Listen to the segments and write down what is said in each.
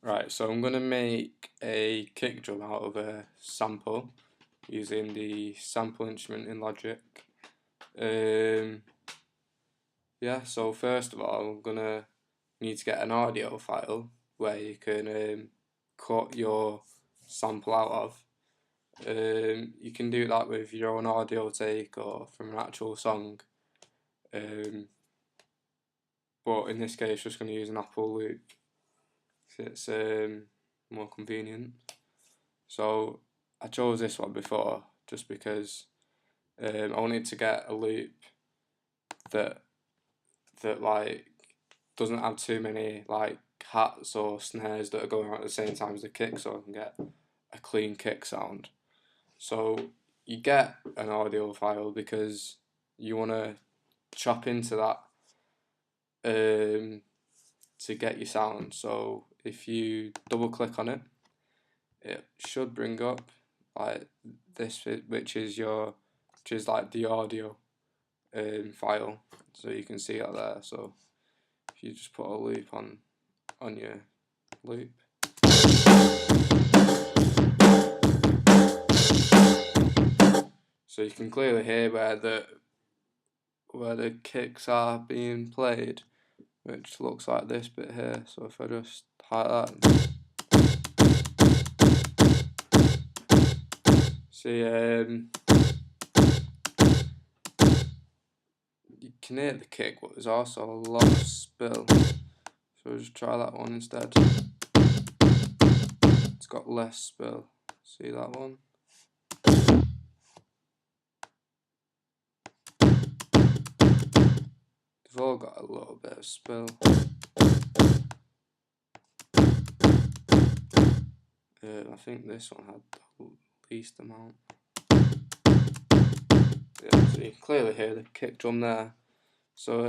Right, so I'm going to make a kick drum out of a sample using the sample instrument in Logic. Yeah, so first of all, I'm going to need to get an audio file where you can cut your sample out of. You can do that with your own audio take or from an actual song. But in this case, just going to use an Apple Loop. It's more convenient. So I chose this one before just because I wanted to get a loop that like doesn't have too many like hats or snares that are going on at the same time as the kick, so I can get a clean kick sound. So you get an audio file because you want to chop into that to get your sound. So if you double click on it, it should bring up like this, which is like the audio file, so you can see it there. So if you just put a loop on your loop, so you can clearly hear where the kicks are being played, which looks like this bit here. So if I just highlight that, see, you can hear the kick, but there's also a lot of spill. So just try that one instead. It's got less spill. See that one? They've all got a little bit of spill. I think this one had the least amount. Yeah, so you can clearly hear the kick drum there. So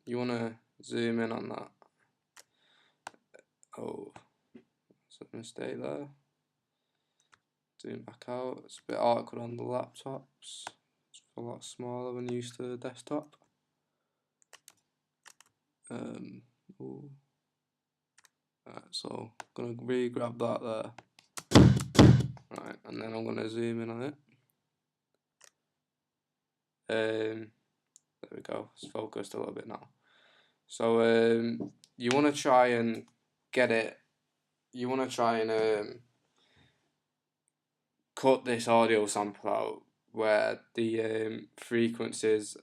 you want to zoom in on that. Oh, that's a mistake there. Zoom back out. It's a bit awkward on the laptops. It's a lot smaller when used to the desktop. Right, so I'm gonna re-grab that there. Right, and then I'm gonna zoom in on it. There we go. It's focused a little bit now. So you want to try and get it. You want to try and cut this audio sample out where the frequencies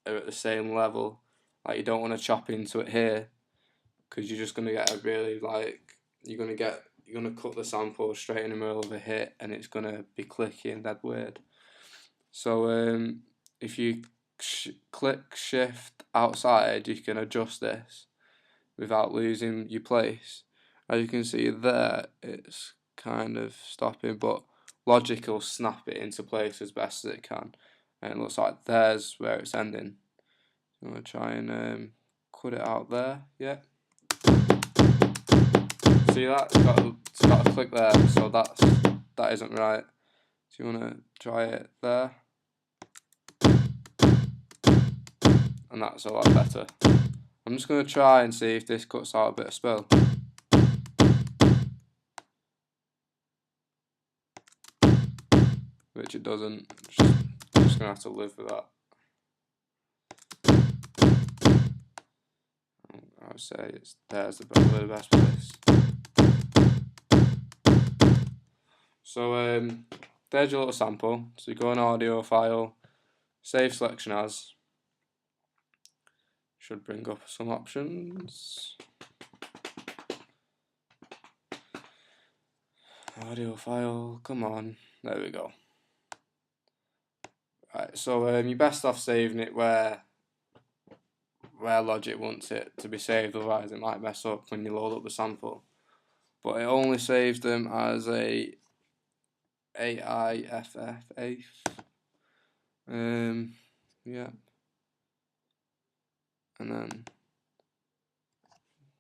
are at the same level. Like you don't want to chop into it here, because you're just gonna get a really you're gonna cut the sample straight in the middle of a hit, and it's gonna be clicky and dead weird. So if you click shift outside, you can adjust this without losing your place. As you can see there, it's kind of stopping, but Logic will snap it into place as best as it can, and it looks like there's where it's ending. I'm gonna try and cut it out there. Yeah. See that? It's got a click there, so that isn't right. So you wanna try it there, and that's a lot better. I'm just gonna try and see if this cuts out a bit of spill. Which it doesn't. Just gonna have to live with that. I would say there's the best place. So there's your little sample. So you go in audio file, save selection as. Should bring up some options. Audio file, come on. There we go. Right, so you're best off saving it where Logic wants it to be saved, otherwise it might mess up when you load up the sample. But it only saves them as a AIFF. Yeah. And then,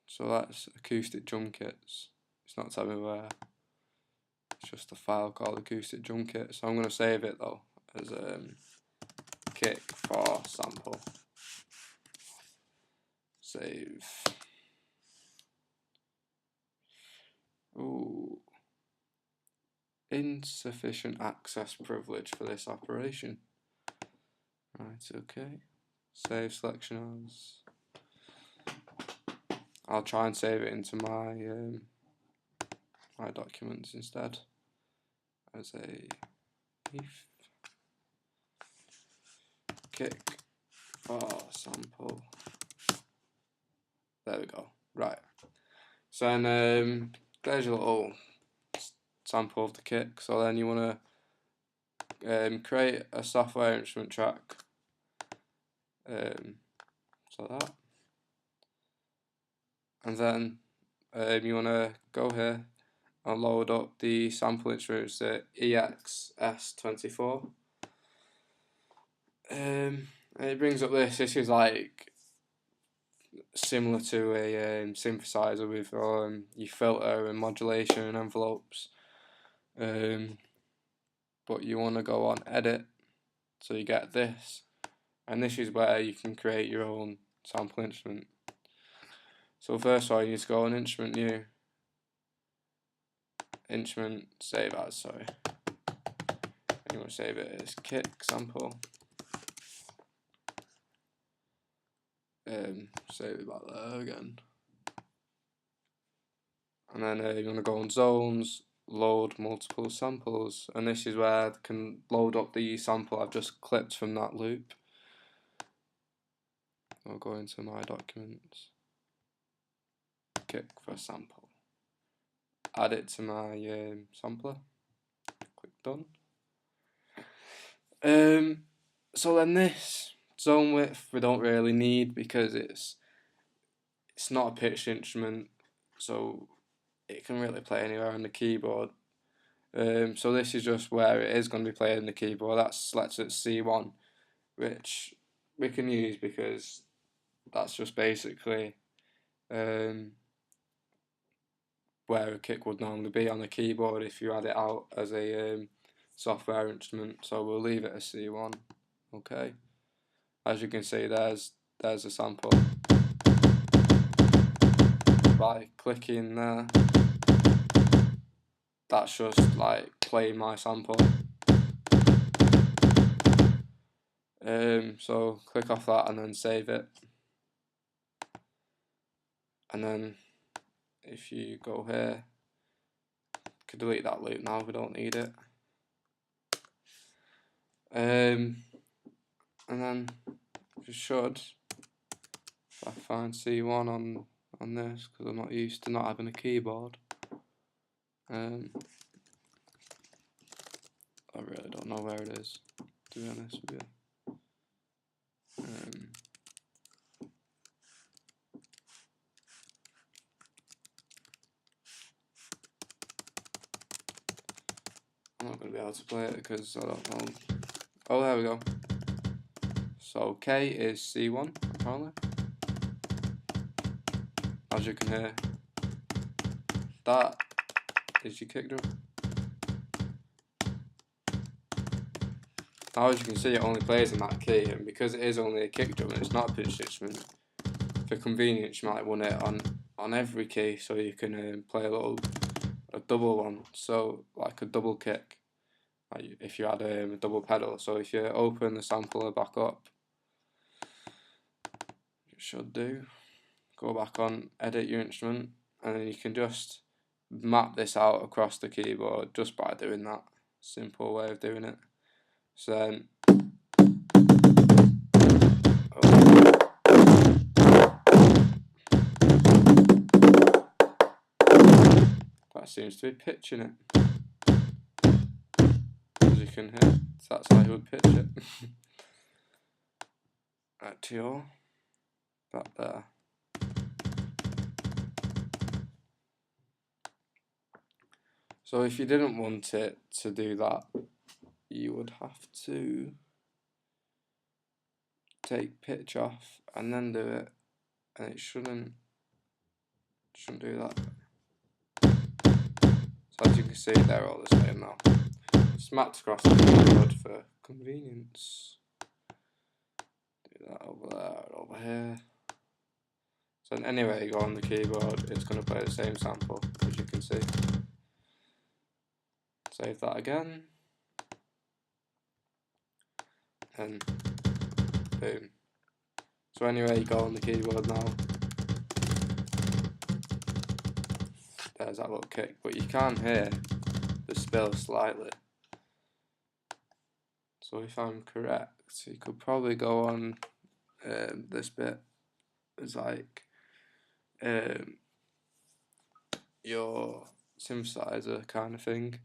so that's acoustic drum kits. It's not telling me where. It's just a file called acoustic drum kit. So I'm going to save it though as kick for sample. Save. insufficient access privilege for this operation. Right, okay. Save selection as. I'll try and save it into my my documents instead as a if kick for sample. There we go. Right. So then there's your little sample of the kick. So then you want to create a software instrument track. So that. And then you want to go here and load up the sample instruments, the EXS24. And it brings up this. This is like similar to a synthesizer with your filter and modulation and envelopes. But you want to go on edit, so you get this, and this is where you can create your own sample instrument. So first of all, you need to go on instrument new, instrument save as, sorry. And you want to save it as kick sample. Save it back there again. And then you want to go on zones, load multiple samples, and this is where I can load up the sample I've just clipped from that loop. I'll go into my documents, kick for sample, add it to my sampler, click done. So then this zone width we don't really need because it's not a pitched instrument, so it can really play anywhere on the keyboard. So this is just where it is going to be played on the keyboard. That's selected at C1, which we can use because that's just basically where a kick would normally be on the keyboard if you had it out as a software instrument. So we'll leave it as C1. Okay. As you can see, there's a sample. By clicking there, that's just like playing my sample. So click off that and then save it. And then if you go here, you can delete that loop now, we don't need it. And then you should, if I find C1 on this, because I'm not used to not having a keyboard. I really don't know where it is, to be honest with you. I'm not going to be able to play it because I don't know. Oh, there we go. So K is C1 apparently. As you can hear, that is your kick drum. Now as you can see, it only plays in that key, and because it is only a kick drum and it's not a pitched instrument, for convenience you might want it on every key, so you can play a double one, so like a double kick, like if you had a double pedal. So if you open the sampler back up, you should do, go back on edit your instrument, and then you can just map this out across the keyboard just by doing that. Simple way of doing it. So then that seems to be pitching it, as you can hear. So that's how you would pitch it. Right to your that there. So if you didn't want it to do that, you would have to take pitch off and then do it, and it shouldn't do that. So as you can see, they're all the same now. Smacked across the keyboard for convenience. Do that over there, over here. So anyway, you go on the keyboard, it's going to play the same sample, as you can see. Save that again, and boom. So anywhere you go on the keyboard now, there's that little kick, but you can hear the spill slightly. So if I'm correct, you could probably go on this bit as like your synthesizer kind of thing,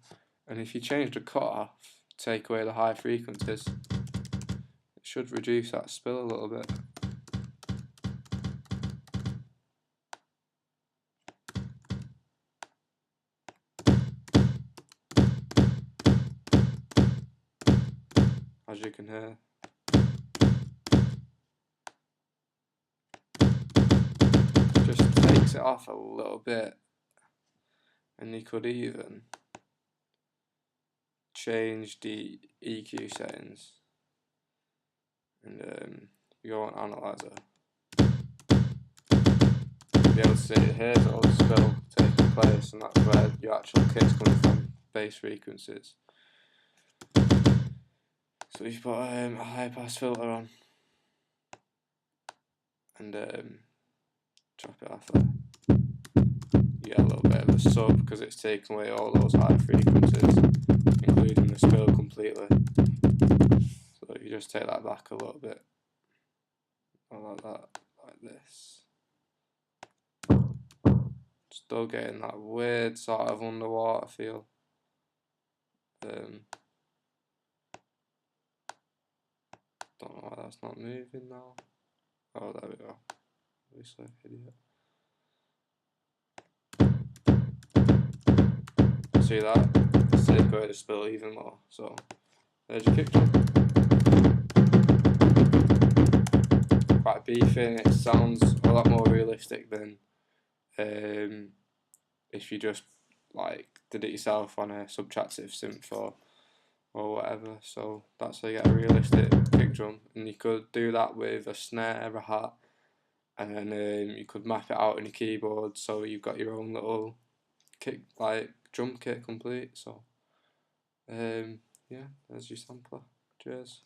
and if you change the cutoff, take away the high frequencies, it should reduce that spill a little bit. As you can hear. Just takes it off a little bit, and you could even change the EQ settings, and you go on Analyzer, you'll be able to see here's all the spill taking place, and that's where your actual kick's coming from, bass frequencies. So if you put a high pass filter on and drop it off there, you get a little bit of a sub because it's taken away all those high frequencies, including the spill completely. So if you just take that back a little bit, like that, like this. Still getting that weird sort of underwater feel. Don't know why that's not moving now. Oh, there we go. Obviously, idiot. See that? Let's take away the spill even more. So, there's your kick drum. Quite beefy, and it sounds a lot more realistic than if you just like did it yourself on a subtractive synth or whatever. So that's how you get a realistic kick drum, and you could do that with a snare, a hat, and then you could map it out on your keyboard, so you've got your own little kick, like drum kit complete. So yeah, there's your sampler. Cheers.